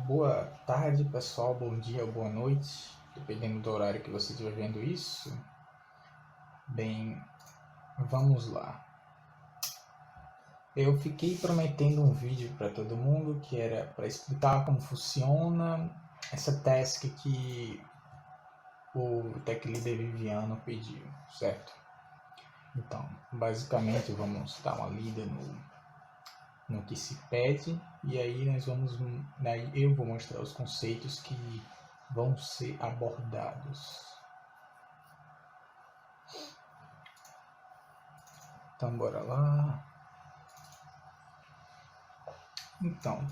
Boa tarde, pessoal, bom dia, boa noite, dependendo do horário que você estiver vendo isso. Bem, vamos lá. Eu fiquei prometendo um vídeo para todo mundo que era para explicar como funciona essa task que o Tech Leader Viviano pediu, certo? Então, basicamente vamos dar uma lida no que se pede e aí eu vou mostrar os conceitos que vão ser abordados. Então bora lá. Então,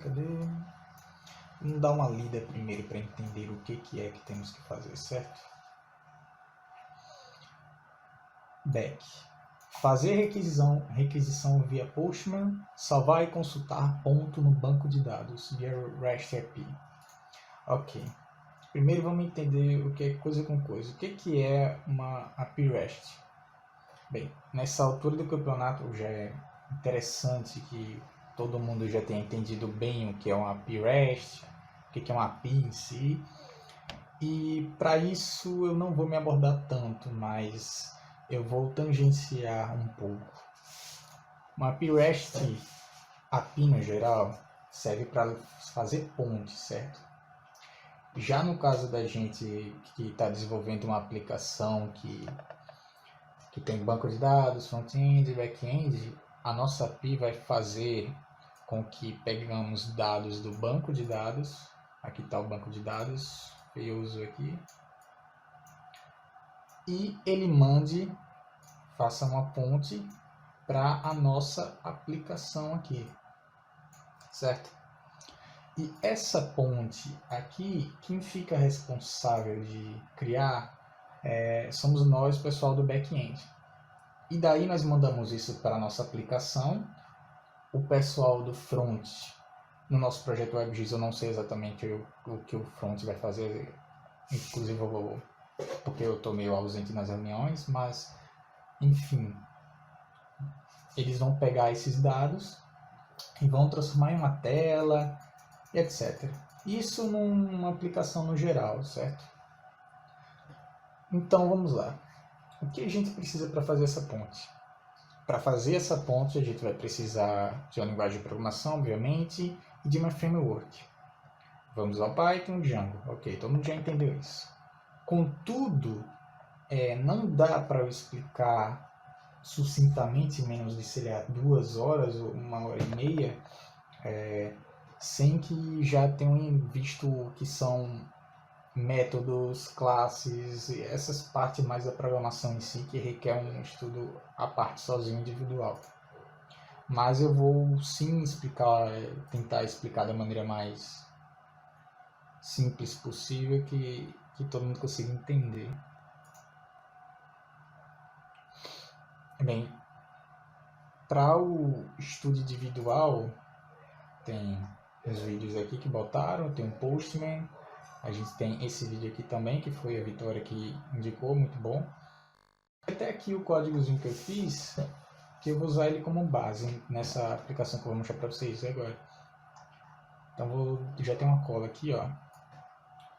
cadê? Vamos dar uma lida primeiro para entender o que é que temos que fazer, certo? Back. Fazer requisição via Postman, salvar e consultar ponto no banco de dados via REST API. Ok. Primeiro vamos entender o que é coisa com coisa. O que é uma API REST? Bem, nessa altura do campeonato já é interessante que todo mundo já tenha entendido bem o que é uma API REST, o que é uma API em si. E para isso eu não vou me abordar tanto, mas eu vou tangenciar um pouco. Uma API REST, API no geral, serve para fazer ponte, certo? Já no caso da gente que está desenvolvendo uma aplicação que tem banco de dados, front-end e back-end, a nossa API vai fazer com que pegamos dados do banco de dados, aqui está o banco de dados, eu uso aqui, e ele faça uma ponte para a nossa aplicação aqui, certo? E essa ponte aqui, quem fica responsável de criar somos nós, pessoal do back-end. E daí nós mandamos isso para a nossa aplicação. O pessoal do front, no nosso projeto WebGIS, eu não sei exatamente o que o front vai fazer, inclusive porque eu estou meio ausente nas reuniões, mas enfim, eles vão pegar esses dados e vão transformar em uma tela, etc. Isso numa aplicação no geral, certo? Então vamos lá. O que a gente precisa para fazer essa ponte? Para fazer essa ponte a gente vai precisar de uma linguagem de programação, obviamente, e de uma framework. Vamos ao Python, Django. Ok, todo mundo já entendeu isso. Contudo, não dá para eu explicar sucintamente em menos de, sei lá, 2 horas ou 1h30, sem que já tenham visto que são métodos, classes, essas partes mais da programação em si, que requer um estudo à parte sozinho, individual. Mas eu vou sim tentar explicar da maneira mais simples possível, que todo mundo consiga entender. Bem, para o estudo individual, tem os vídeos aqui que botaram, tem um Postman, a gente tem esse vídeo aqui também, que foi a Vitória que indicou, muito bom. Até aqui o códigozinho que eu fiz, que eu vou usar ele como base nessa aplicação que eu vou mostrar para vocês agora. Então já tem uma cola aqui, ó.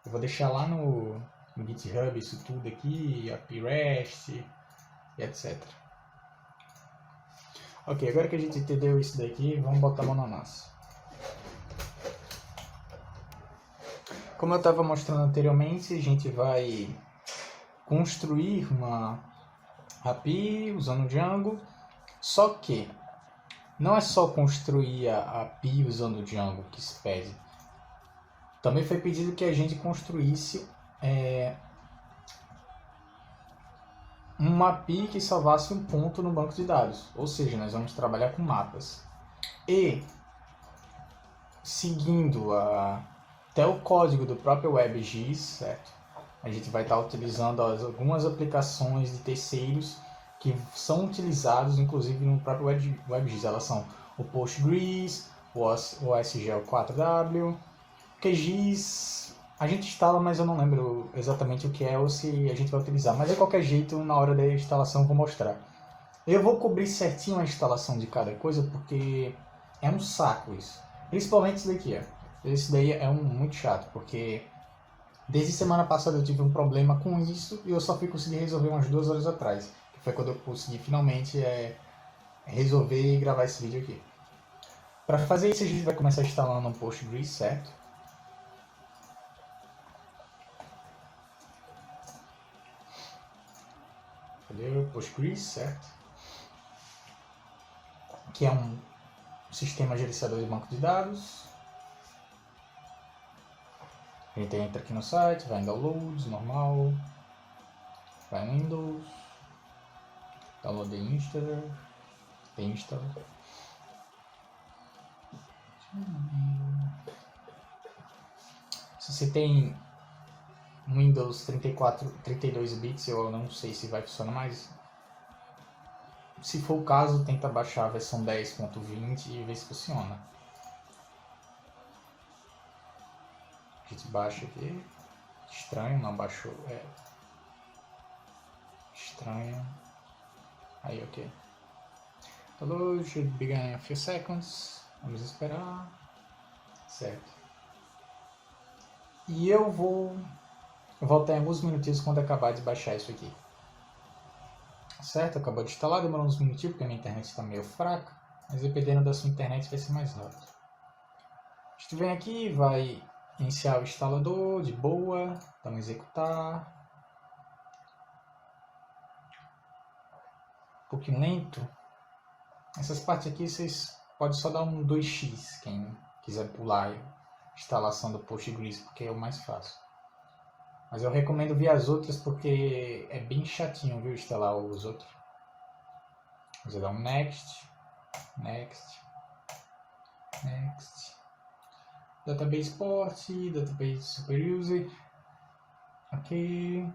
Eu vou deixar lá no GitHub isso tudo aqui, API REST e etc. Ok, agora que a gente entendeu isso daqui, vamos botar a mão na massa. Como eu estava mostrando anteriormente, a gente vai construir uma API usando Django, só que não é só construir a API usando Django que se pede. Também foi pedido que a gente construísse uma API que salvasse um ponto no banco de dados, ou seja, nós vamos trabalhar com mapas. E seguindo até o código do próprio WebGIS, certo? A gente vai estar utilizando algumas aplicações de terceiros que são utilizados inclusive no próprio WebGIS. Elas são o Postgres, o OSGL4W, o QGIS. A gente instala, mas eu não lembro exatamente o que é ou se a gente vai utilizar. Mas de qualquer jeito, na hora da instalação eu vou mostrar. Eu vou cobrir certinho a instalação de cada coisa porque é um saco isso. Principalmente isso daqui, ó. Esse daí é muito chato, porque desde semana passada eu tive um problema com isso e eu só fui conseguir resolver umas 2 horas atrás. Que foi quando eu consegui finalmente resolver e gravar esse vídeo aqui. Para fazer isso a gente vai começar instalando um Postgres, certo? Cadê o Postgres, certo? Que é um sistema gerenciador de banco de dados. A gente entra aqui no site, vai em Downloads, normal, vai em Windows, Download the install. Se você tem Windows 34, 32 bits, eu não sei se vai funcionar mais. Se for o caso, tenta baixar a versão 10.20 e ver se funciona. A gente baixa aqui. Estranho, não baixou. Estranho. Aí, ok. Download should begin in a few seconds. Vamos esperar. Certo. E eu vou voltar em alguns minutinhos quando acabar de baixar isso aqui. Certo? Acabou de instalar, demorou uns minutinhos porque a minha internet está meio fraca. Mas dependendo da sua internet vai ser mais rápido. A gente vem aqui, vai iniciar o instalador de boa. Vamos executar. Um pouquinho lento. Essas partes aqui vocês podem só dar um 2x, quem quiser pular a instalação do Postgres, porque é o mais fácil. Mas eu recomendo ver as outras porque é bem chatinho, viu, instalar os outros. Você dá um next, next, next. Database port, database superuser. Ok.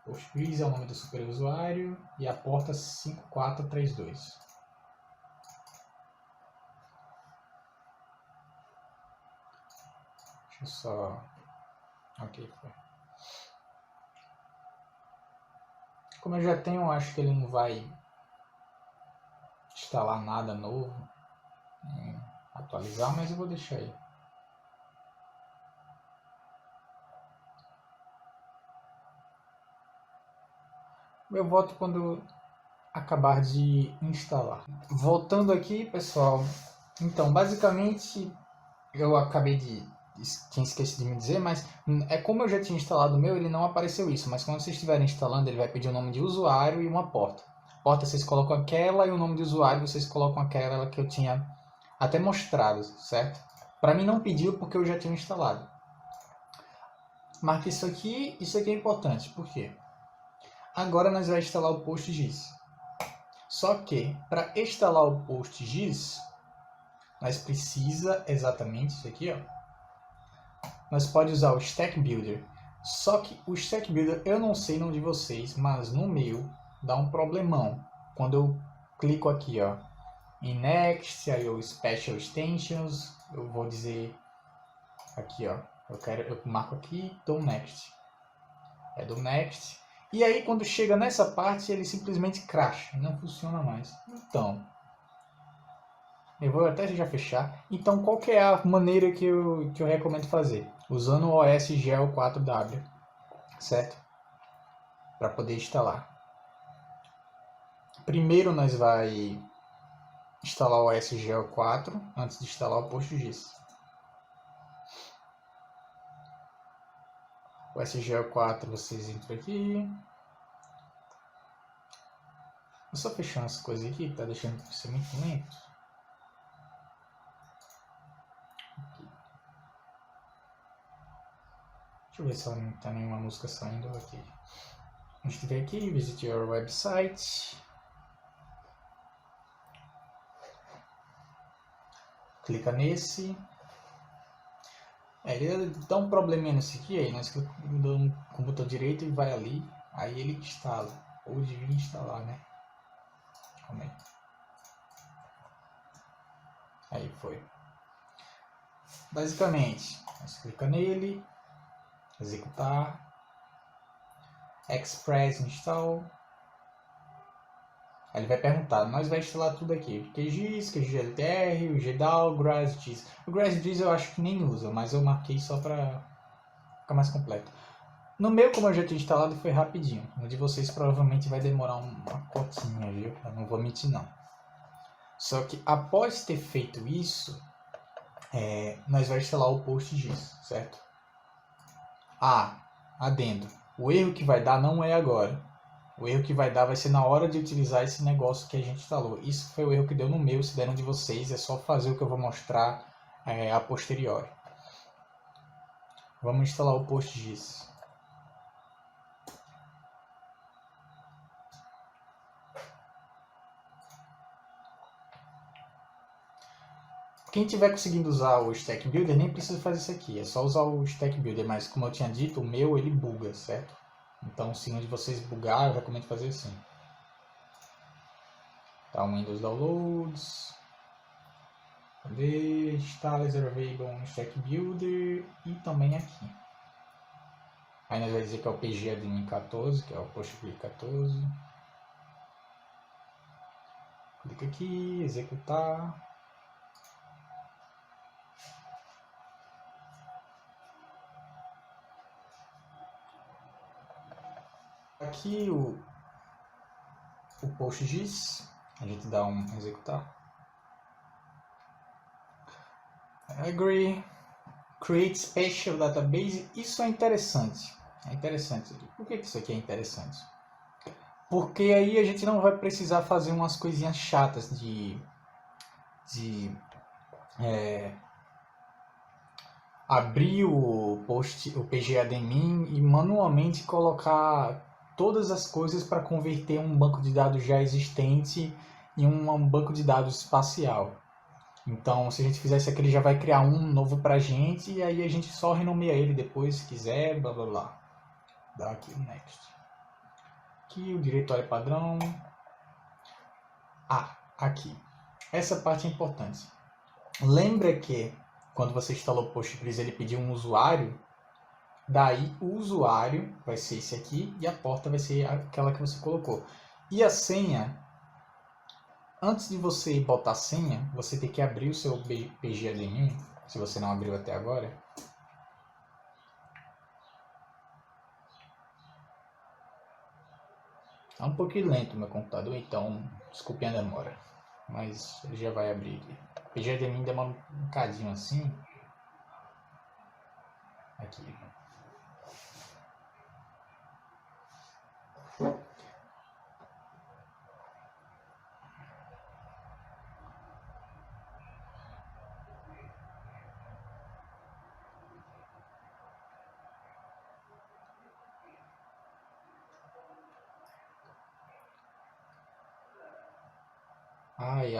Postgres é o nome do superusuário e a porta 5432. Deixa eu só... Ok, foi. Como eu já tenho, acho que ele não vai instalar nada novo, atualizar, mas eu vou deixar aí. Eu volto quando acabar de instalar. Voltando aqui, pessoal. Então, basicamente, eu tinha esquecido de me dizer, mas como eu já tinha instalado o meu, ele não apareceu isso. Mas quando vocês estiverem instalando, ele vai pedir o nome de usuário e uma porta. Porta vocês colocam aquela e o nome de usuário vocês colocam aquela que eu tinha até mostrado, certo? Para mim não pediu porque eu já tinha instalado. Marca isso aqui é importante. Por quê? Agora nós vamos instalar o PostGIS. Só que para instalar o PostGIS, nós precisa exatamente isso aqui, ó. Nós pode usar o Stack Builder. Só que o Stack Builder, eu não sei no de vocês, mas no meu dá um problemão. Quando eu clico aqui, ó, em Next, aí eu Special Extensions, eu vou dizer aqui, ó, eu marco aqui, dou Next. É do Next. E aí quando chega nessa parte, ele simplesmente crasha, não funciona mais. Então, eu vou até já fechar. Então, qual que é a maneira que eu recomendo fazer? Usando o OS Geo 4W, certo? Para poder instalar. Primeiro nós vai instalar o OS Geo 4 antes de instalar o PostGIS. O OS Geo 4 vocês entram aqui. Vou só fechar as coisas aqui que tá deixando ser muito lento. Deixa eu ver se não está nenhuma música saindo aqui. A gente vem aqui, visit your website. Clica nesse. Ele dá um probleminha nesse aqui, aí nós clicamos com o botão direito e vai ali. Aí ele instala. Ou devia instalar, né? Calma aí. Aí foi. Basicamente, nós clica nele. Executar. Express install. Aí ele vai perguntar, nós vai instalar tudo aqui, QGIS, QGLTR, o GDAL, o GrassGIS. O GrassGIS eu acho que nem usa, mas eu marquei só para ficar mais completo. No meu, como eu já tinha instalado, foi rapidinho. No de vocês provavelmente vai demorar uma cotinha, viu? Eu não vou mentir não. Só que após ter feito isso, nós vamos instalar o PostGIS, certo? Adendo. O erro que vai dar não é agora. O erro que vai dar vai ser na hora de utilizar esse negócio que a gente instalou. Isso foi o erro que deu no meu, se der no de vocês, é só fazer o que eu vou mostrar a posteriori. Vamos instalar o PostGIS. Quem estiver conseguindo usar o Stack Builder nem precisa fazer isso aqui, é só usar o Stack Builder, mas como eu tinha dito, o meu ele buga, certo? Então se um de vocês bugar, eu recomendo fazer assim. Tá, o Windows Downloads, cadê? Instala Available no Stack Builder e também aqui. Aí nós vai dizer que é o PG Admin 14, que é o PostGIS 14. Clica aqui, executar. Aqui o PostGIS, a gente dá um executar. Agree, create special database. Isso é interessante. É interessante. Por que isso aqui é interessante? Porque aí a gente não vai precisar fazer umas coisinhas chatas de abrir o PGAdmin e manualmente colocar todas as coisas para converter um banco de dados já existente em um banco de dados espacial. Então, se a gente fizer isso aqui, ele já vai criar um novo para a gente e aí a gente só renomeia ele depois, se quiser, blá blá blá. Dá aqui o next. Aqui o diretório padrão. Aqui. Essa parte é importante. Lembra que quando você instalou o PostGIS ele pediu um usuário? Daí o usuário vai ser esse aqui e a porta vai ser aquela que você colocou. E a senha, antes de você botar a senha, você tem que abrir o seu PGAdmin, se você não abriu até agora. É um pouquinho lento o meu computador, então desculpe a demora. Mas ele já vai abrir aqui. O PGAdmin demora um bocadinho assim. Aqui. Ai,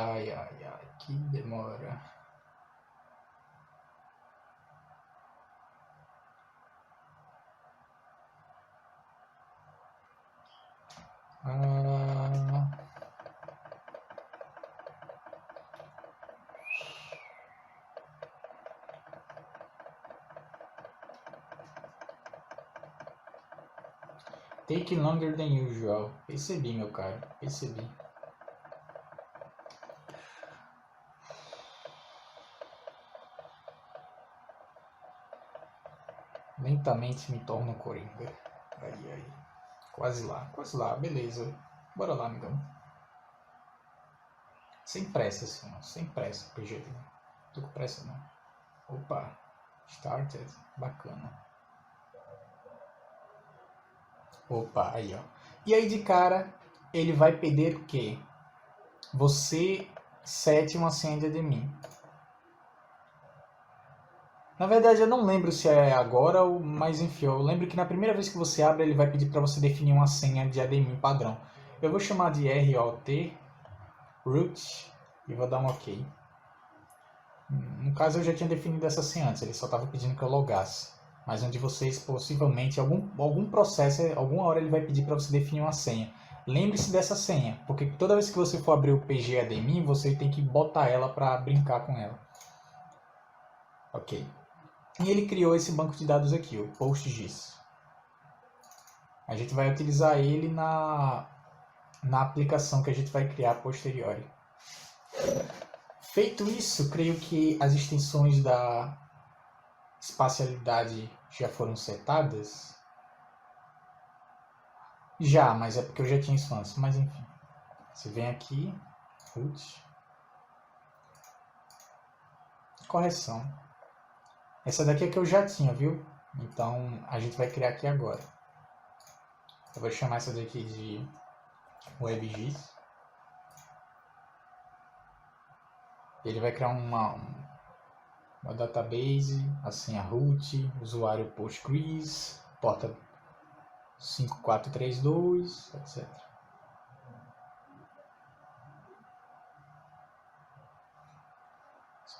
que demora. Take longer than usual. Percebi, meu caro. Percebi. Lentamente me torno coringa. Aí. Quase lá. Beleza. Bora lá, amigão. Sem pressa, assim, ó. Sem pressa, PG. Não tô com pressa, não. Opa. Started. Bacana. Opa, aí, ó. E aí, de cara, ele vai pedir o quê? Você sete uma senha de admin. Na verdade, eu não lembro se é agora ou mais enfim. Eu lembro que na primeira vez que você abre, ele vai pedir para você definir uma senha de admin padrão. Eu vou chamar de ROT root e vou dar um OK. No caso, eu já tinha definido essa senha antes, ele só estava pedindo que eu logasse. Mas um de vocês, possivelmente, algum processo, alguma hora ele vai pedir para você definir uma senha. Lembre-se dessa senha, porque toda vez que você for abrir o PGAdmin, você tem que botar ela para brincar com ela. Ok. E ele criou esse banco de dados aqui, o PostGIS. A gente vai utilizar ele na aplicação que a gente vai criar a posteriori. Feito isso, creio que as extensões da espacialidade já foram setadas. Já, mas é porque eu já tinha isso antes. Mas enfim, você vem aqui, root, correção. Essa daqui é que eu já tinha, viu? Então a gente vai criar aqui agora. Eu vou chamar essa daqui de WebGIS. Ele vai criar uma database, assim a root, usuário Postgres, porta 5432, etc.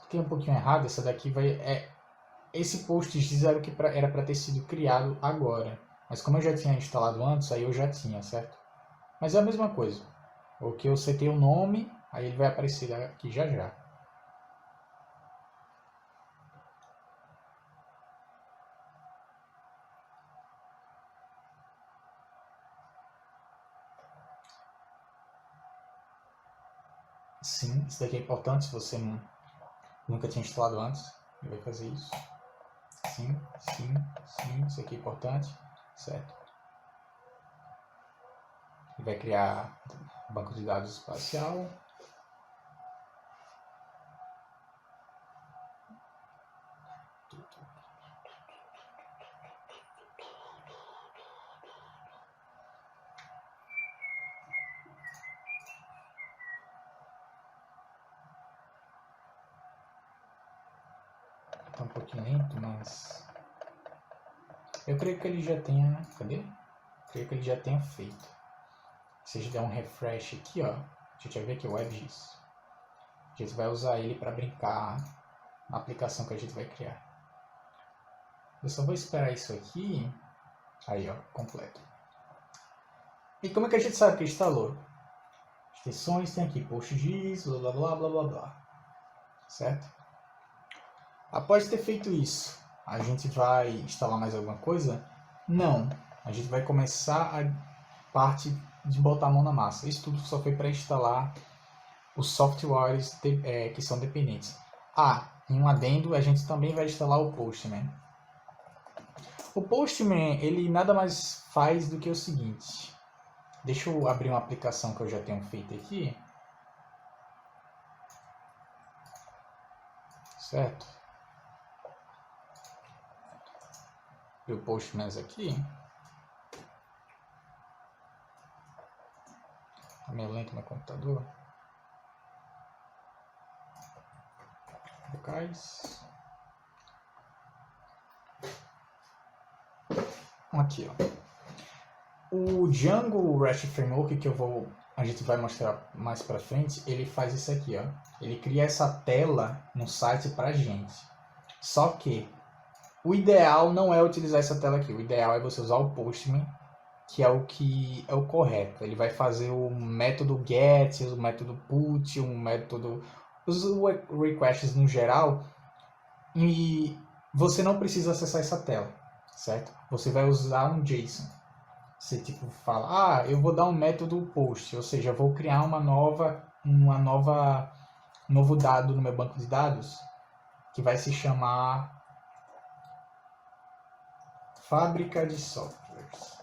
Fiquei um pouquinho errado, essa daqui esse PostGIS era o que era para ter sido criado agora. Mas como eu já tinha instalado antes, aí eu já tinha, certo? Mas é a mesma coisa. O que eu setei o nome, aí ele vai aparecer aqui já já. Sim, isso daqui é importante se você nunca tinha instalado antes. Ele vai fazer isso. Sim, sim, sim, isso aqui é importante, certo? Ele vai criar banco de dados espacial. Tá um pouquinho lento, mas eu creio que ele já tenha... Cadê? Creio que ele já tenha feito. Se a gente der um refresh aqui, ó, a gente vai ver que é o WebGIS. A gente vai usar ele para brincar na aplicação que a gente vai criar. Eu só vou esperar isso aqui. Aí, ó, completo. E como é que a gente sabe que instalou? Extensões, tem aqui PostGIS, blá blá blá blá blá blá. Certo? Após ter feito isso, a gente vai instalar mais alguma coisa? Não. A gente vai começar a parte de botar a mão na massa. Isso tudo só foi para instalar os softwares que são dependentes. Em um adendo, a gente também vai instalar o Postman. O Postman, ele nada mais faz do que o seguinte. Deixa eu abrir uma aplicação que eu já tenho feito aqui. Certo? E o Postman aqui. Tá meio lento meu computador. Locais. Aqui, ó. O Django REST Framework que a gente vai mostrar mais pra frente, ele faz isso aqui, ó. Ele cria essa tela no site pra gente. Só que o ideal não é utilizar essa tela aqui. O ideal é você usar o Postman, que é o correto. Ele vai fazer o método get, o método put, os requests no geral, e você não precisa acessar essa tela, certo? Você vai usar um JSON. Você tipo fala, eu vou dar um método post, ou seja, eu vou criar um novo dado no meu banco de dados que vai se chamar fábrica de softwares.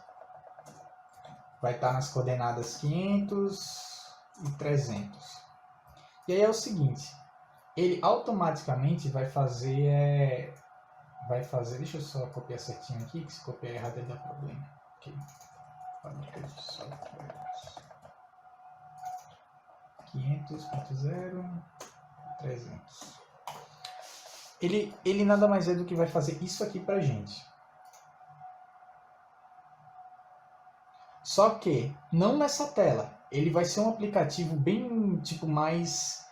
Vai estar nas coordenadas 500 e 300. E aí é o seguinte, ele automaticamente vai fazer, deixa eu só copiar certinho aqui, que se copiar errado ele dá problema. Okay. Fábrica de softwares 500.0 300. Ele nada mais é do que vai fazer isso aqui pra gente. Só que não nessa tela. Ele vai ser um aplicativo bem tipo mais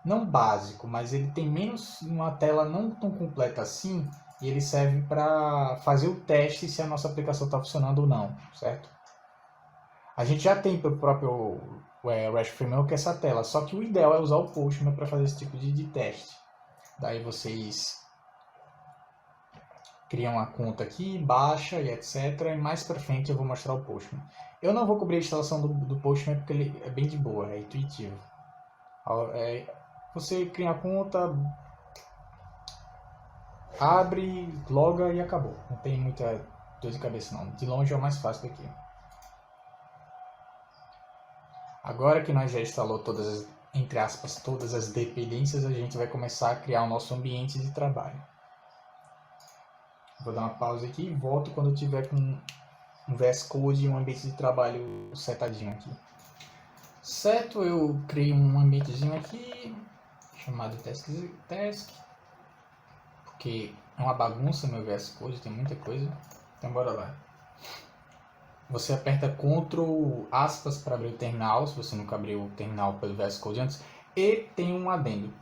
não básico, mas ele tem menos uma tela não tão completa assim. E ele serve para fazer o teste se a nossa aplicação está funcionando ou não, certo? A gente já tem para o próprio REST Framework essa tela, só que o ideal é usar o Postman para fazer esse tipo de teste. Daí vocês cria uma conta aqui, baixa e etc. E mais pra frente eu vou mostrar o Postman. Eu não vou cobrir a instalação do Postman porque ele é bem de boa, é intuitivo. Você cria a conta, abre, loga e acabou. Não tem muita dor de cabeça não. De longe é o mais fácil daqui. Agora que nós já instalou todas as, entre aspas, todas as dependências, a gente vai começar a criar o nosso ambiente de trabalho. Vou dar uma pausa aqui e volto quando eu tiver com um VS Code e um ambiente de trabalho setadinho aqui. Certo, eu criei um ambientezinho aqui chamado task, porque é uma bagunça meu VS Code, tem muita coisa. Então bora lá. Você aperta Ctrl aspas para abrir o terminal, se você nunca abriu o terminal pelo VS Code antes. E tem um adendo.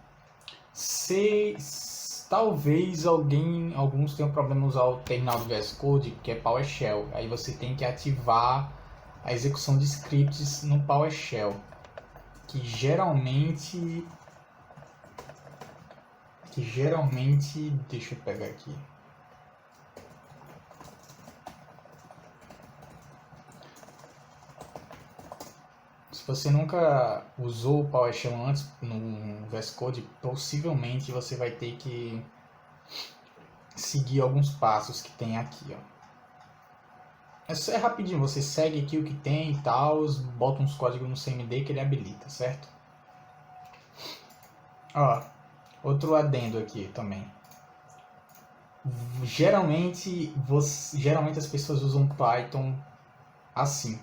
Talvez alguns tenham problema em usar o terminal do VS Code, que é PowerShell. Aí você tem que ativar a execução de scripts no PowerShell, que geralmente, deixa eu pegar aqui. Se você nunca usou o PowerShell antes no VS Code, possivelmente você vai ter que seguir alguns passos que tem aqui, ó. É rapidinho, você segue aqui o que tem e tal, bota uns códigos no CMD que ele habilita, certo? Ó, outro adendo aqui também. Geralmente as pessoas usam Python assim.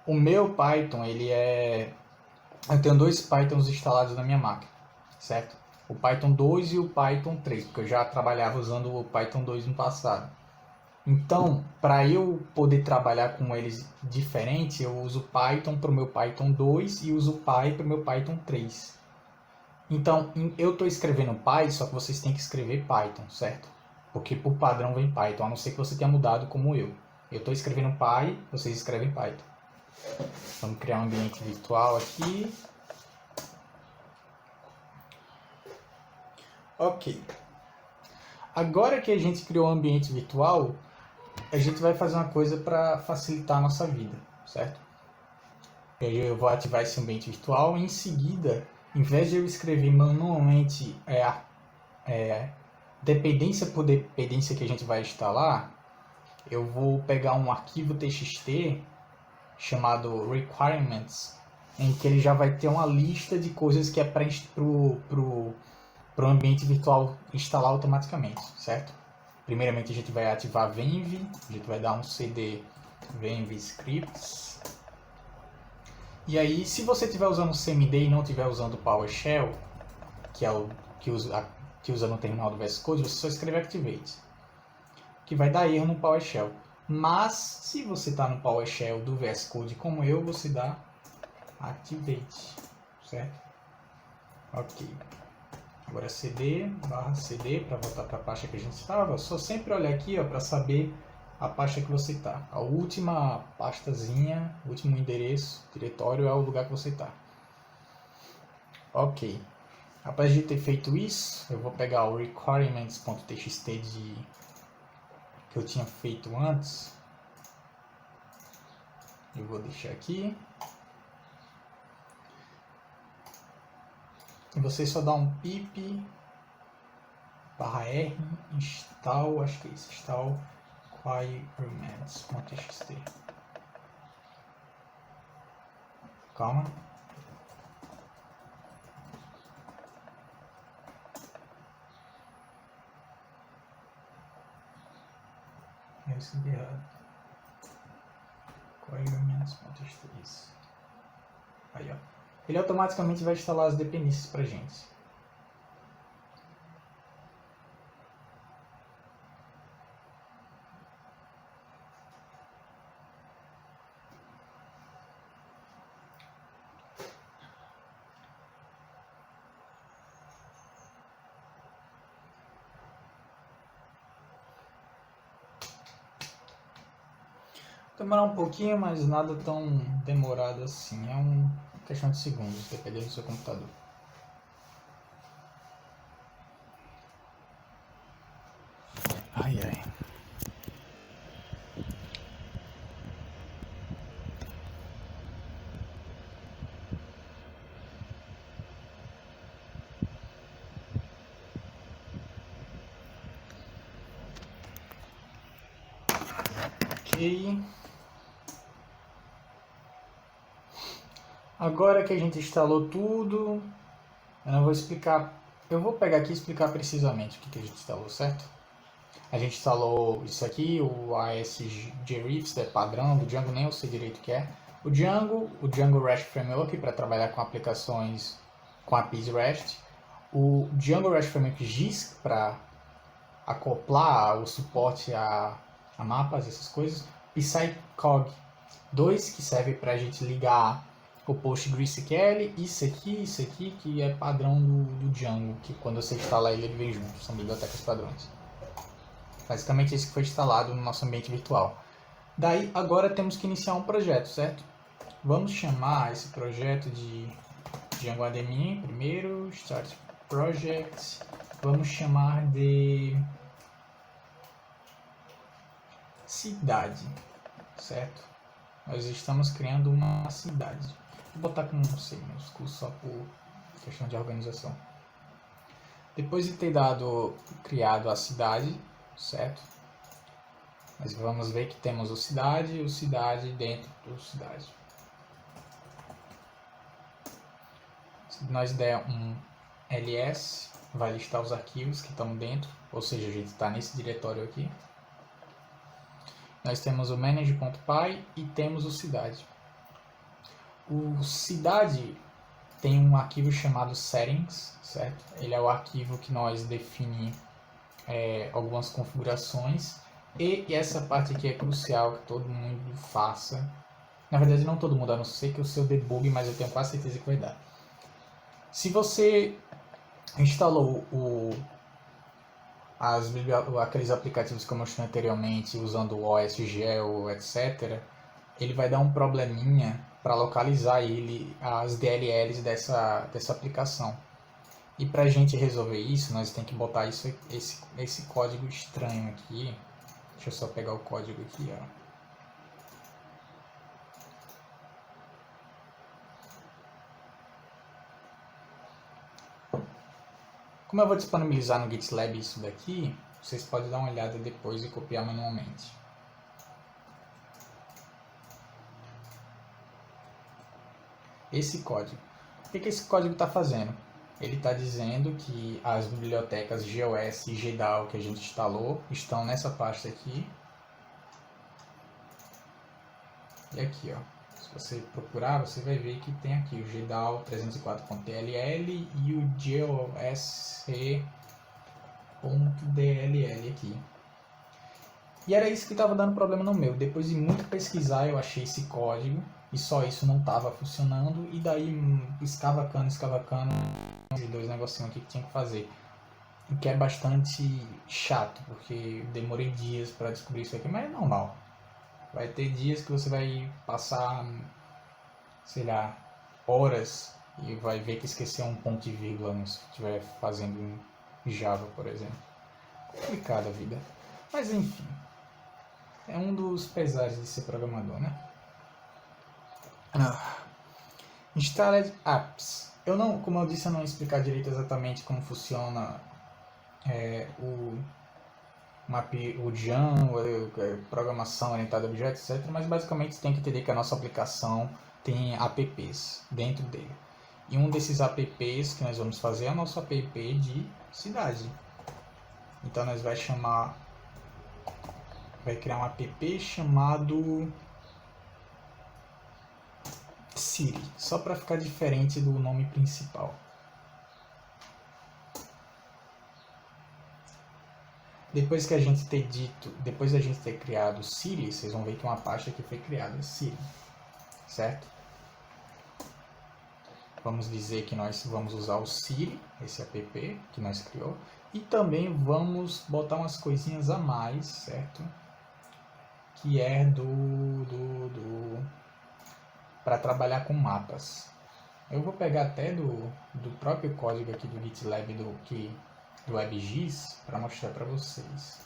O meu Python, eu tenho dois Pythons instalados na minha máquina, certo? O Python 2 e o Python 3, porque eu já trabalhava usando o Python 2 no passado. Então, para eu poder trabalhar com eles diferente, eu uso Python para o meu Python 2 e uso Py para o meu Python 3. Então, eu estou escrevendo Py, só que vocês têm que escrever Python, certo? Porque por padrão vem Python, a não ser que você tenha mudado como eu. Eu estou escrevendo Py, vocês escrevem Python. Vamos criar um ambiente virtual aqui. Ok. Agora que a gente criou um ambiente virtual, a gente vai fazer uma coisa para facilitar a nossa vida, certo? Eu vou ativar esse ambiente virtual e em seguida, em vez de eu escrever manualmente dependência por dependência que a gente vai instalar, eu vou pegar um arquivo TXT chamado requirements, em que ele já vai ter uma lista de coisas que é para o ambiente virtual instalar automaticamente, certo? Primeiramente a gente vai ativar Venv, a gente vai dar um cd Venv scripts. E aí, se você estiver usando o CMD e não estiver usando o PowerShell, que é o que usa no terminal do VS Code, você só escreve Activate, que vai dar erro no PowerShell. Mas, se você está no PowerShell do VS Code como eu, você dá Activate, certo? Ok. Agora cd/cd para voltar para a pasta que a gente estava. Só sempre olhar aqui para saber a pasta que você está. A última pastazinha, o último endereço, diretório é o lugar que você está. Ok. Após de ter feito isso, eu vou pegar o requirements.txt que eu tinha feito antes. Eu vou deixar aqui. E você só dá um pip /r install, acho que é isso, install requirements.txt. Calma. Eu escrevi errado. Requirements.txt. Aí, ó. Ele automaticamente vai instalar as dependências pra gente. Demorar um pouquinho, mas nada tão demorado assim. É uma questão de segundos, dependendo do seu computador. Ai, ai. Ok. Agora que a gente instalou tudo, eu não vou explicar. Eu vou pegar aqui e explicar precisamente o que a gente instalou, certo? A gente instalou isso aqui, o ASGRIFs, é padrão do Django, nem eu sei direito o que é. O Django REST Framework para trabalhar com aplicações com APIs REST. O Django REST Framework GIS para acoplar o suporte a mapas, essas coisas. PsyCog 2, que serve para a gente ligar o PostgreSQL. Isso aqui, que é padrão do Django, que quando você instala ele vem junto, são bibliotecas padrões. Basicamente esse que foi instalado no nosso ambiente virtual. Daí agora temos que iniciar um projeto, certo? Vamos chamar esse projeto de Django Admin primeiro, Start Project. Vamos chamar de cidade, certo? Nós estamos criando uma cidade. Vou botar com C minúsculo só por questão de organização. Depois de ter criado a cidade, certo? Mas vamos ver que temos o cidade dentro do cidade. Se nós der um ls, vai listar os arquivos que estão dentro, ou seja, a gente está nesse diretório aqui. Nós temos o manage.py e temos o cidade. O cidade tem um arquivo chamado settings, certo? Ele é o arquivo que nós definimos algumas configurações. E essa parte aqui é crucial que todo mundo faça. Na verdade, não todo mundo, a não ser que o seu debug, mas eu tenho quase certeza que vai dar. Se você instalou aqueles aplicativos que eu mostrei anteriormente, usando o OSGel, etc., ele vai dar um probleminha para localizar as DLLs dessa aplicação. E para a gente resolver isso, nós temos que botar esse código estranho aqui. Deixa eu só pegar o código aqui, ó. Como eu vou disponibilizar no GitLab isso daqui, vocês podem dar uma olhada depois e copiar manualmente. Esse código. O que esse código está fazendo? Ele está dizendo que as bibliotecas GOS e GDAL que a gente instalou estão nessa pasta aqui. E aqui, ó. Se você procurar, você vai ver que tem aqui o GDAL 304.dll e o GOS.dll aqui. E era isso que estava dando problema no meu. Depois de muito pesquisar, eu achei esse código e só isso não estava funcionando. E daí, escavacando, e dois negocinhos aqui que tinha que fazer. O que é bastante chato, porque demorei dias para descobrir isso aqui, mas é normal. Vai ter dias que você vai passar, sei lá, horas e vai ver que esqueceu um ponto e vírgula se estiver fazendo em Java, por exemplo. Complicada a vida. Mas enfim, é um dos pesares de ser programador, né? Installed Apps. Como eu disse, eu não explicar direito exatamente como funciona o Django, programação orientada a objetos, etc. Mas basicamente você tem que entender que a nossa aplicação tem apps dentro dele. E um desses apps que nós vamos fazer é o nosso app de cidade. Então nós vai criar um app chamado City, só para ficar diferente do nome principal. Depois da gente ter criado City, vocês vão ver que uma pasta que foi criada, City, certo? Vamos dizer que nós vamos usar o City, esse app que nós criou, e também vamos botar umas coisinhas a mais, certo? Que é para trabalhar com mapas. Eu vou pegar até do próprio código aqui do GitLab do WebGIS para mostrar para vocês.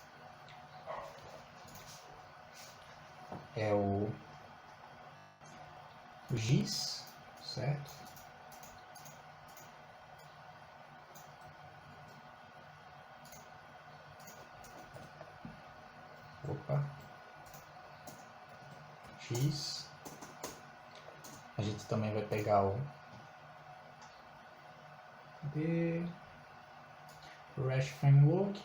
é o giz, certo? Opa. Giz. A gente também vai pegar o REST Framework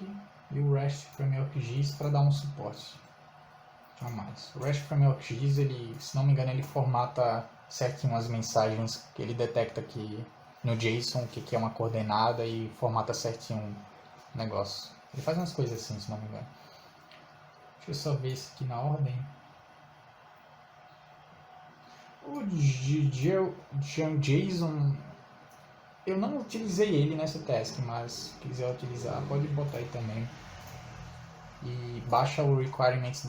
e o REST Framework GIS para dar um suporte a mais. O REST Framework GIS, ele, se não me engano, ele formata certinho as mensagens que ele detecta que no JSON o que é uma coordenada e formata certinho o negócio. Ele faz umas coisas assim, se não me engano. Deixa eu só ver isso aqui na ordem. O JSON, eu não utilizei ele nessa task, mas se quiser utilizar, pode botar aí também. E baixa o requirements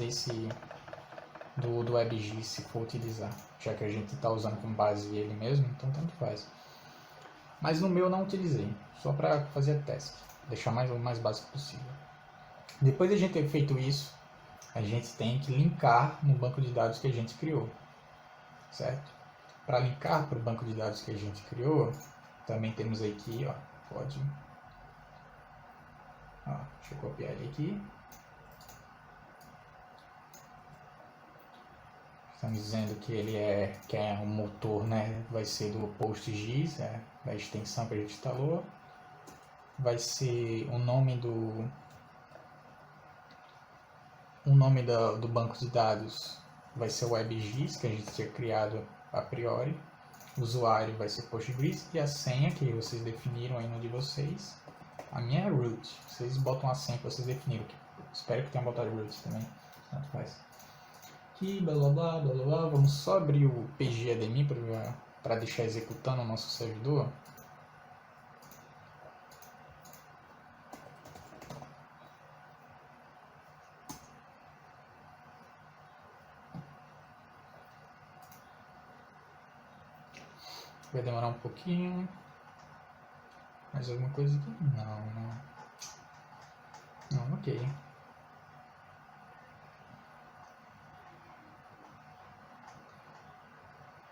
do WebGIS se for utilizar, já que a gente está usando como base ele mesmo, então tanto faz. Mas no meu eu não utilizei, só para fazer a task, deixar o mais básico possível. Depois de a gente ter feito isso, a gente tem que linkar no banco de dados que a gente criou, certo? Para linkar para o banco de dados que a gente criou, também temos aqui, ó, pode, ó, deixa eu copiar ele aqui. Estamos dizendo que ele que é um motor, né? Vai ser do PostGIS, da extensão que a gente instalou. Vai ser o nome do banco de dados, vai ser o WebGIS que a gente tinha criado a priori. O usuário vai ser PostGIS e a senha que vocês definiram aí no de vocês. A minha é root. Vocês botam a senha que vocês definiram. Espero que tenham botado root também. Tanto faz. Aqui, blá blá blá blá blá. Vamos só abrir o pgadmin para deixar executando o nosso servidor. Vai demorar um pouquinho. Mais alguma coisa aqui? Não, ok.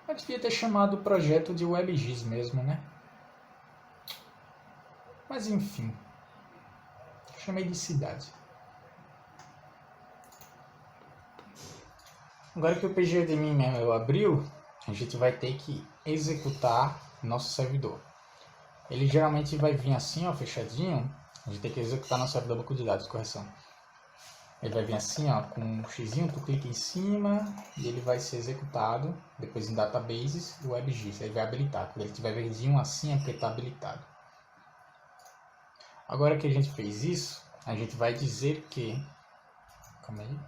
Eu devia ter chamado o projeto de WebGIS mesmo, né? Mas enfim. Chamei de cidade. Agora que o pgadmin mesmo abriu, a gente vai ter que executar nosso servidor. Ele geralmente vai vir assim, ó, fechadinho. A gente tem que executar nosso servidor banco de dados, correção. Ele vai vir assim, ó, com um xizinho, tu clica em cima e ele vai ser executado. Depois em databases, o WebGIS, ele vai habilitar. Quando ele tiver verdinho assim, é porque está habilitado. Agora que a gente fez isso, a gente vai dizer que... Calma aí.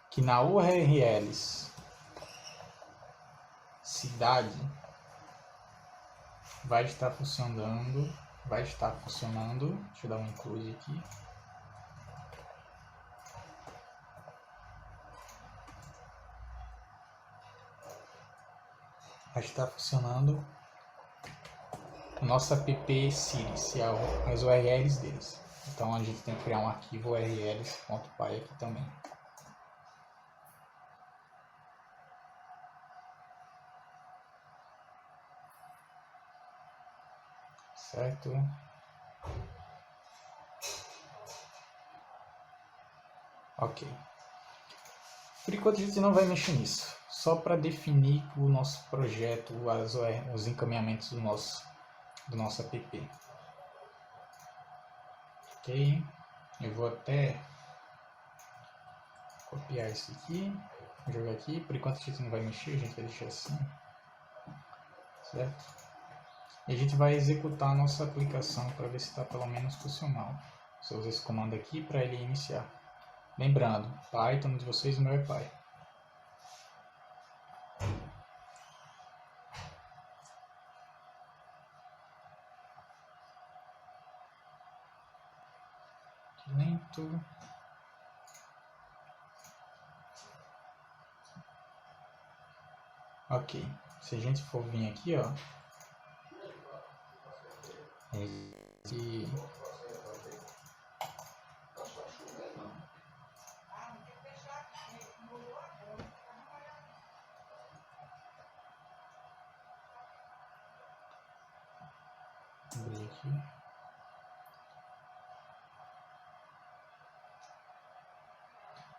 Que na URLs cidade vai estar funcionando. Deixa eu dar um include aqui. Vai estar funcionando nossa app Ciris, as URLs deles. Então a gente tem que criar um arquivo urls.py aqui também. Certo? Ok. Por enquanto a gente não vai mexer nisso. Só para definir o nosso projeto, os encaminhamentos do nosso app. Ok? Eu vou até copiar isso aqui, jogar aqui. Por enquanto a gente não vai mexer, a gente vai deixar assim. Certo? E a gente vai executar a nossa aplicação para ver se está pelo menos funcional. Você usa esse comando aqui para ele iniciar. Lembrando, Python de vocês, o meu é Py. Lento. Ok. Se a gente for vir aqui, ó. abrir aqui.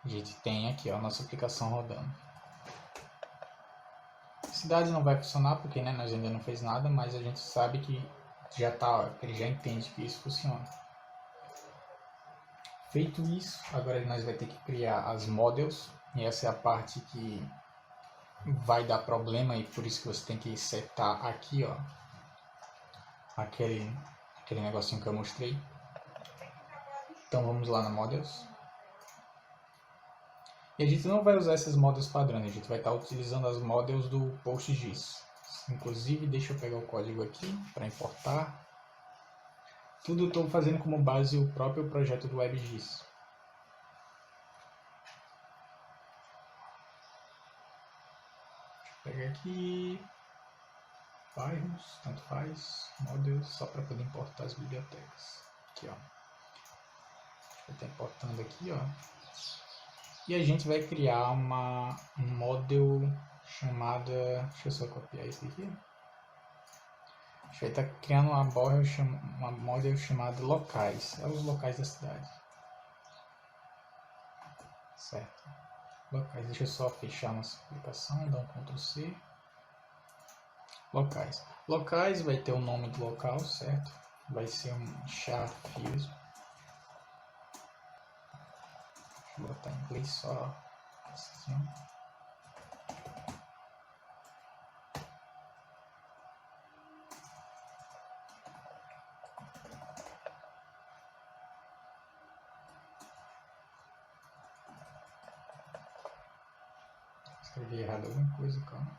A gente tem aqui ó, a nossa aplicação rodando. Cidade não vai funcionar porque né, nós ainda não fez nada, mas a gente sabe que já tá, ó, ele já entende que isso funciona. Feito isso, agora nós vai ter que criar as models, e essa é a parte que vai dar problema e por isso que você tem que setar aqui, ó, aquele negocinho que eu mostrei. Então vamos lá na models. E a gente não vai usar essas models padrões, a gente vai estar utilizando as models do PostGIS. Inclusive, deixa eu pegar o código aqui para importar. Tudo eu estou fazendo como base o próprio projeto do WebGIS. Deixa eu pegar aqui. Bairros, tanto faz. Models, só para poder importar as bibliotecas. Aqui, ó. Vou estar importando aqui, ó. E a gente vai criar um model chamada... Deixa eu só copiar isso aqui. A gente vai estar criando uma model chamada locais. É os locais da cidade. Certo. Locais. Deixa eu só fechar nossa aplicação. Dar um Ctrl C. Locais. Locais vai ter o nome do local, certo? Vai ser um char field. Vou botar em inglês só assim. Escrevi errado alguma coisa, calma.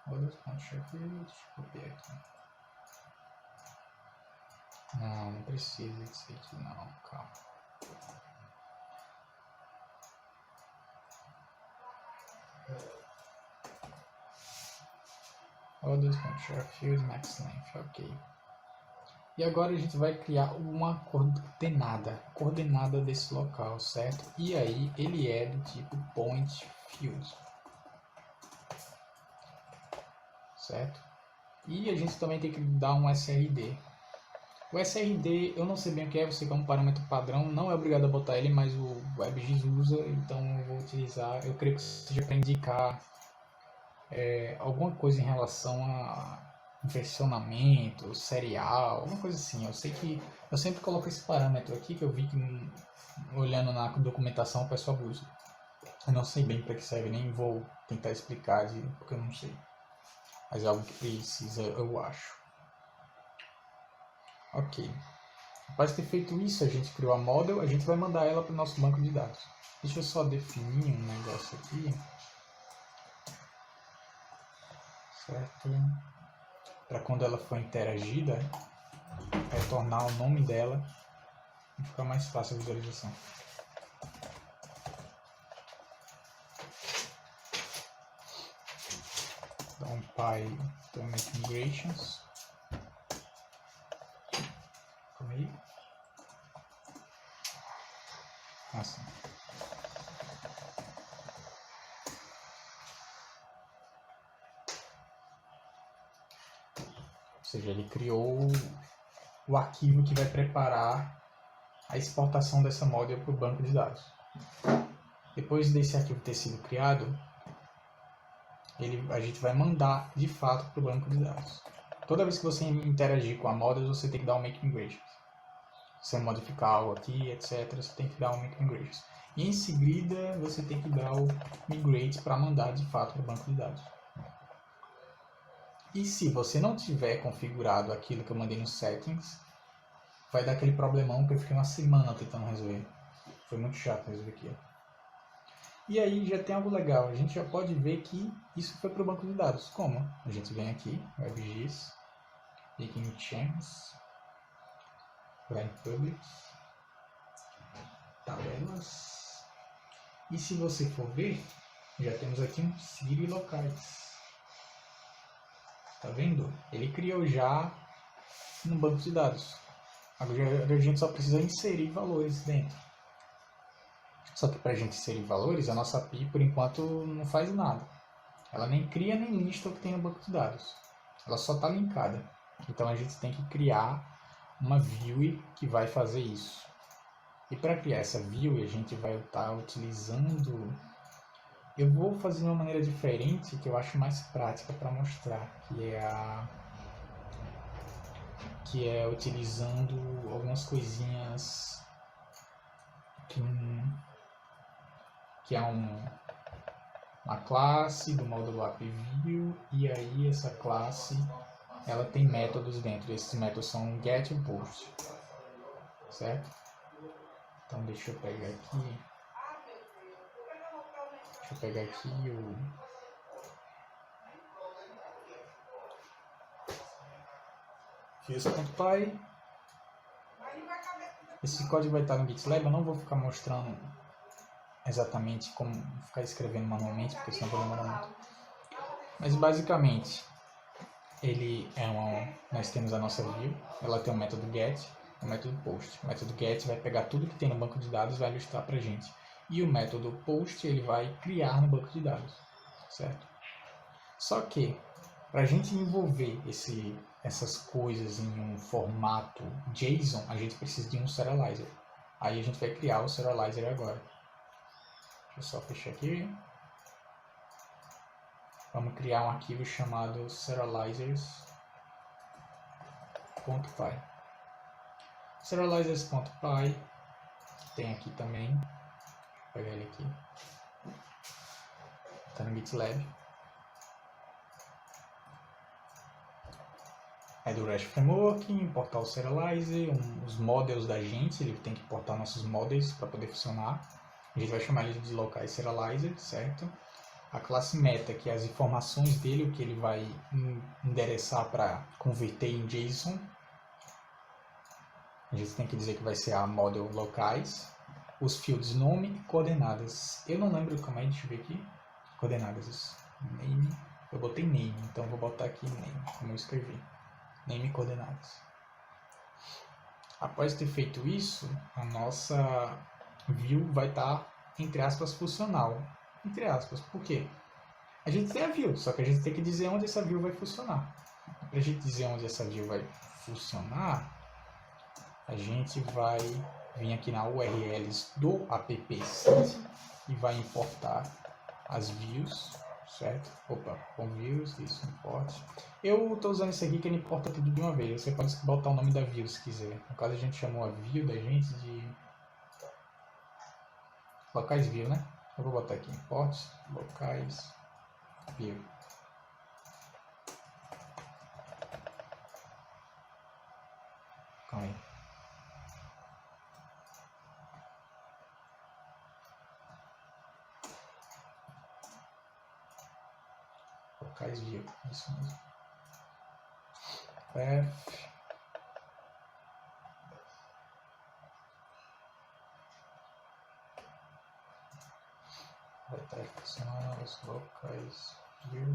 Models.Sheffield, deixa eu copiar aqui. Não precisa disso aqui não, calma. Models.Sheffield max length, ok. E agora a gente vai criar uma coordenada desse local, certo? E aí ele é do tipo point field, certo? E a gente também tem que dar um SRD. O SRD, eu não sei bem o que é, você quer um parâmetro padrão, não é obrigado a botar ele, mas o WebGIS usa, então eu vou utilizar, eu creio que seja para indicar alguma coisa em relação a versionamento, serial, alguma coisa assim. Eu sei que eu sempre coloco esse parâmetro aqui, que eu vi que olhando na documentação o pessoal usa. Eu não sei bem para que serve, nem vou tentar explicar, porque eu não sei. Mas é algo que precisa, eu acho. Ok. Após ter feito isso, a gente criou a model, a gente vai mandar ela para o nosso banco de dados. Deixa eu só definir um negócio aqui. Certo? Para quando ela for interagida, retornar o nome dela e ficar mais fácil a visualização. Então, para make migrations. Calma aí. Assim. Ou seja, ele criou o arquivo que vai preparar a exportação dessa model para o banco de dados. Depois desse arquivo ter sido criado, a gente vai mandar de fato para o banco de dados. Toda vez que você interagir com a model, você tem que dar um make migrations. Se você modificar algo aqui, etc., você tem que dar um make migrations. E em seguida, você tem que dar o migrate para mandar de fato para o banco de dados. E se você não tiver configurado aquilo que eu mandei nos settings, vai dar aquele problemão que eu fiquei uma semana tentando resolver. Foi muito chato resolver aquilo. E aí já tem algo legal, a gente já pode ver que isso foi para o banco de dados. Como? A gente vem aqui, WebGIS, Making Changes, vai em Public, tabelas. E se você for ver, já temos aqui um City locais. Tá vendo? Ele criou já no banco de dados. Agora a gente só precisa inserir valores dentro. Só que para a gente inserir valores, a nossa API por enquanto não faz nada. Ela nem cria nem lista o que tem no banco de dados. Ela só está linkada. Então a gente tem que criar uma view que vai fazer isso. E para criar essa view, a gente vai estar utilizando... Eu vou fazer de uma maneira diferente, que eu acho mais prática para mostrar, que é utilizando algumas coisinhas que é uma classe do módulo AppView, e aí essa classe ela tem métodos dentro. Esses métodos são get e post, certo? Então deixa eu pegar aqui. Deixa eu pegar aqui o views.py. Esse código vai estar no GitLab. Eu não vou ficar mostrando exatamente como ficar escrevendo manualmente, porque senão vai demorar muito. Mas basicamente ele nós temos a nossa view, ela tem um método get e um método post. O método get vai pegar tudo que tem no banco de dados e vai ilustrar pra gente. E o método post ele vai criar no banco de dados, certo? Só que para a gente envolver essas coisas em um formato JSON, a gente precisa de um serializer. Aí a gente vai criar o serializer agora. Deixa eu só fechar aqui. Vamos criar um arquivo chamado serializers.py. Serializers.py tem aqui também. Vou pegar ele aqui. Está no GitLab. É do REST Framework, importar o serializer, os models da gente, ele tem que importar nossos models para poder funcionar. A gente vai chamar ele de locais serializer, certo? A classe meta, que é as informações dele, o que ele vai endereçar para converter em JSON. A gente tem que dizer que vai ser a model locais. Os fields nome e coordenadas. Eu não lembro como é, deixa eu ver aqui. Coordenadas. Name. Eu botei name, então vou botar aqui name, como eu escrevi. Name e coordenadas. Após ter feito isso, a nossa view vai estar, entre aspas, funcional. Entre aspas, por quê? A gente tem a view, só que a gente tem que dizer onde essa view vai funcionar. Para a gente dizer onde essa view vai funcionar, a gente vai vir aqui na URLs do app.site e vai importar as views, certo? Opa, com views, isso, import. Eu estou usando isso aqui que ele importa tudo de uma vez. Você pode botar o nome da view se quiser. No caso, a gente chamou a view da gente de locais view, né? Eu vou botar aqui import locais view. Calma aí. Locais view, isso mesmo. Path. Vai estar funcionando os locais view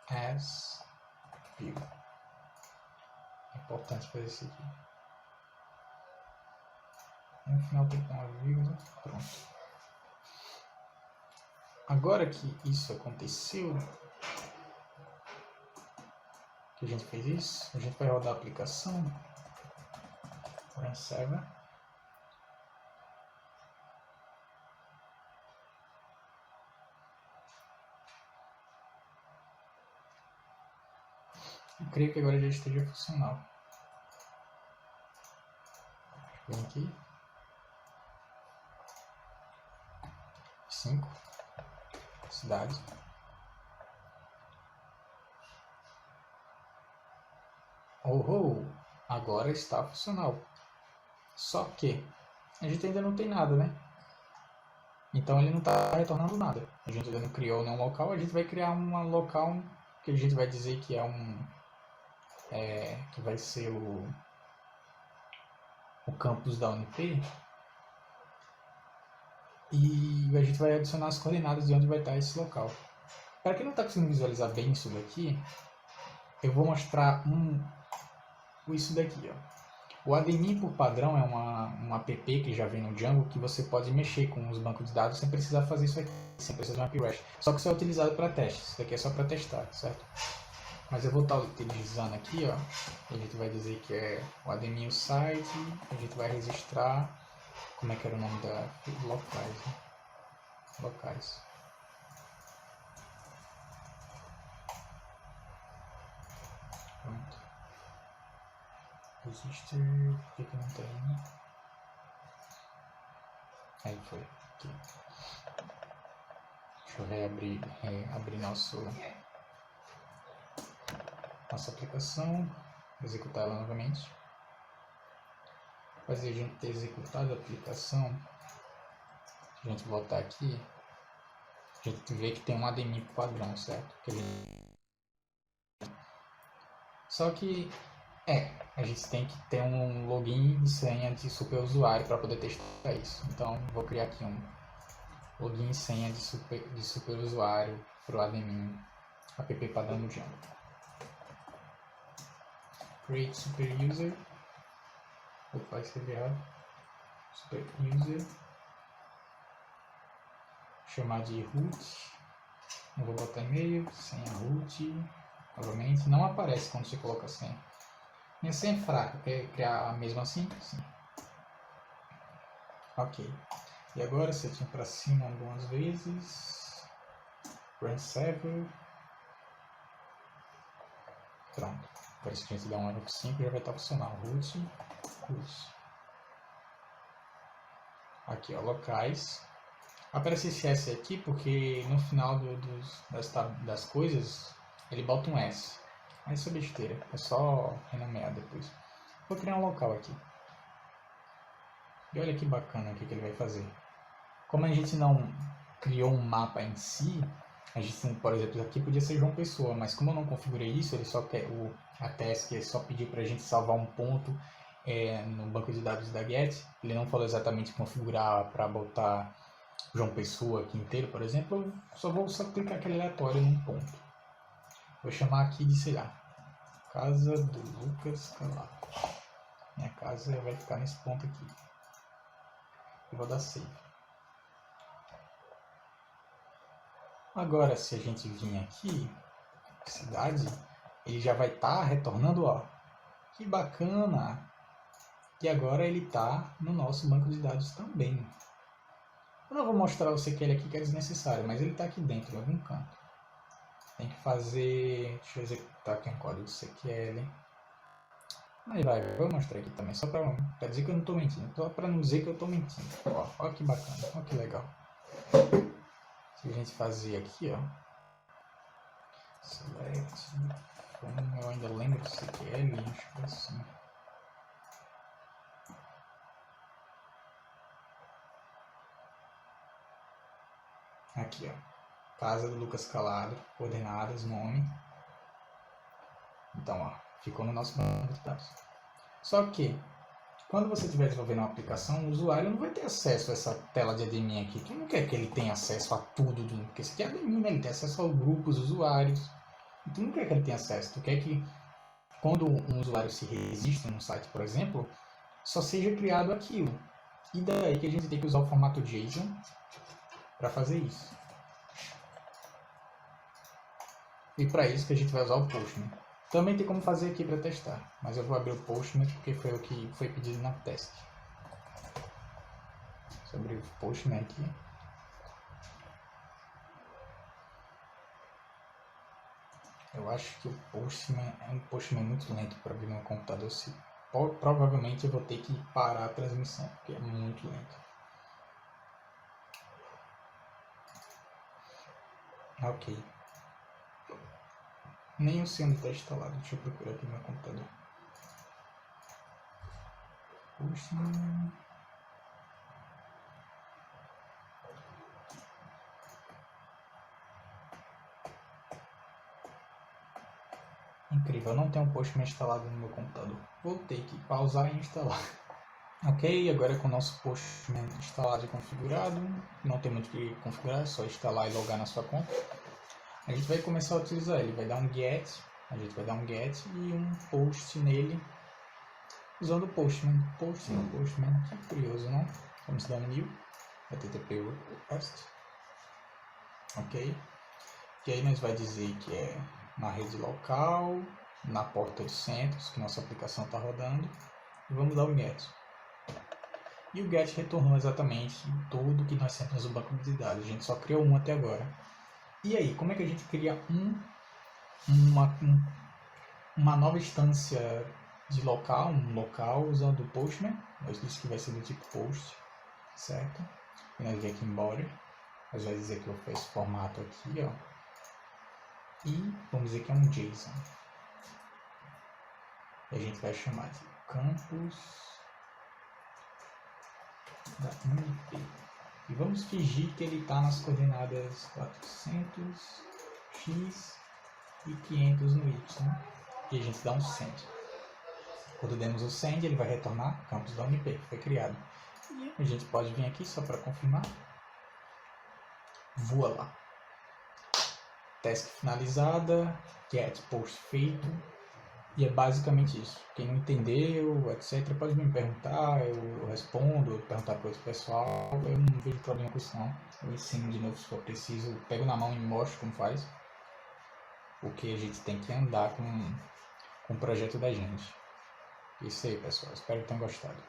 as view. É importante fazer isso aqui. No final tem que dar uma vírgula. Pronto. Agora que isso aconteceu, que a gente fez isso, a gente vai rodar a aplicação. Run server. Eu creio que agora já esteja funcional. Vem aqui. 5. Cidade. Oh, agora está funcional. Só que a gente ainda não tem nada, né? Então ele não está retornando nada. A gente ainda não criou nenhum local. A gente vai criar um local que a gente vai dizer que é que vai ser o campus da Unip. E a gente vai adicionar as coordenadas de onde vai estar esse local. Para quem não está conseguindo visualizar bem isso daqui, eu vou mostrar isso daqui, ó. O ADMIN por padrão é uma app que já vem no Django que você pode mexer com os bancos de dados sem precisar fazer isso aqui, sem precisar de uma API REST. Só que isso é utilizado para testes. Isso daqui é só para testar, certo? Mas eu vou estar utilizando aqui, ó. A gente vai dizer que é o admin site. A gente vai registrar. Como é que era o nome da locais, né? Locais. Pronto. Register. Por que não tem? Aí foi. Aqui. Deixa eu reabrir nossa aplicação. Executar ela novamente. Após a gente ter executado a aplicação, se a gente voltar aqui, a gente vê que tem um admin padrão, certo? Só que a gente tem que ter um login e senha de superusuário para poder testar isso. Então vou criar aqui um login e senha de superusuário para o admin app padrão do Django. Create superuser. Opa, escrevi errado. Superuser. Chamar de root. Não vou botar e-mail, senha root. Novamente, não aparece quando você coloca a senha. Minha senha é fraca, quer criar a mesma assim? Sim. Ok. E agora setinha para cima algumas vezes. Run server. Pronto. Agora se a gente der um F5 já vai estar funcionando. Root. Aqui, ó, locais. Aparece esse S aqui porque no final das coisas ele bota um S. Mas isso é besteira, é só renomear depois. Vou criar um local aqui. E olha que bacana o que ele vai fazer. Como a gente não criou um mapa em si, a gente, por exemplo, aqui podia ser João Pessoa, mas como eu não configurei isso, ele só quer a task é só pedir para a gente salvar um ponto no banco de dados da Get. Ele não falou exatamente configurar para botar João Pessoa aqui inteiro, por exemplo. Eu só vou clicar aquele aleatório num ponto. Vou chamar aqui de, sei lá, casa do Lucas Calado. Minha casa vai ficar nesse ponto aqui. Eu vou dar save. Agora, se a gente vir aqui, cidade, ele já vai estar retornando, ó. Que bacana! E agora ele está no nosso banco de dados também. Eu não vou mostrar o CQL aqui que é desnecessário, mas ele está aqui dentro, em algum canto. Tem que fazer... Deixa eu executar aqui um código CQL. Aí vou mostrar aqui também, só para dizer que eu não estou mentindo. Só para não dizer que eu estou mentindo. Ó que bacana, ó que legal. Se a gente fazer aqui, ó. Select. Como eu ainda lembro do CQL, acho que é assim. Aqui, ó. Casa do Lucas Calado, coordenadas, nome. Então, ó, ficou no nosso banco de dados. Só que, quando você estiver desenvolvendo uma aplicação, o usuário não vai ter acesso a essa tela de admin aqui. Tu não quer que ele tenha acesso a tudo, porque esse aqui é admin, né? Ele tem acesso aos grupos, usuários. E tu não quer que ele tenha acesso. Tu quer que, quando um usuário se registra num site, por exemplo, só seja criado aquilo. E daí que a gente tem que usar o formato JSON para fazer isso. E para isso que a gente vai usar o Postman. Também tem como fazer aqui para testar, mas eu vou abrir o Postman porque foi o que foi pedido na teste. Sobre o Postman aqui. Eu acho que o Postman é um Postman muito lento para abrir no computador. Provavelmente eu vou ter que parar a transmissão, porque é muito lento. Ok. Nem eu sei onde está instalado. Deixa eu procurar aqui no meu computador. Postman. Incrível, eu não tenho um Postman instalado no meu computador. Vou ter que pausar e instalar. Ok, agora com o nosso Postman instalado e configurado, não tem muito o que configurar, é só instalar e logar na sua conta. A gente vai começar a utilizar ele, vai dar um get, a gente vai dar um get e um post nele, usando o Postman. Postman, que curioso, não? Vamos dar um new, http request, ok? E aí nós vai dizer que é na rede local, na porta de centros, que nossa aplicação está rodando, e vamos dar o get. E o get retornou exatamente tudo que nós temos no banco de dados. A gente só criou um até agora. E aí, como é que a gente cria uma nova instância de local, um local usando o Postman? Nós disse que vai ser do tipo post, certo? E nós vem aqui em body, nós vai dizer que eu fiz esse formato aqui, ó. E vamos dizer que é um JSON. E a gente vai chamar de campus da UNP. E vamos fingir que ele está nas coordenadas 400, x e 500 no y. E a gente dá um send. Quando demos o send, ele vai retornar campus da UNP, que foi criado. E a gente pode vir aqui só para confirmar. Voa lá. Task finalizada, get post feito. E é basicamente isso. Quem não entendeu, etc., pode me perguntar, eu respondo, perguntar para outro pessoal. Eu não vejo problema com isso não. Eu ensino de novo se for preciso, pego na mão e mostro como faz. Porque a gente tem que andar com o projeto da gente. Isso aí, pessoal. Espero que tenham gostado.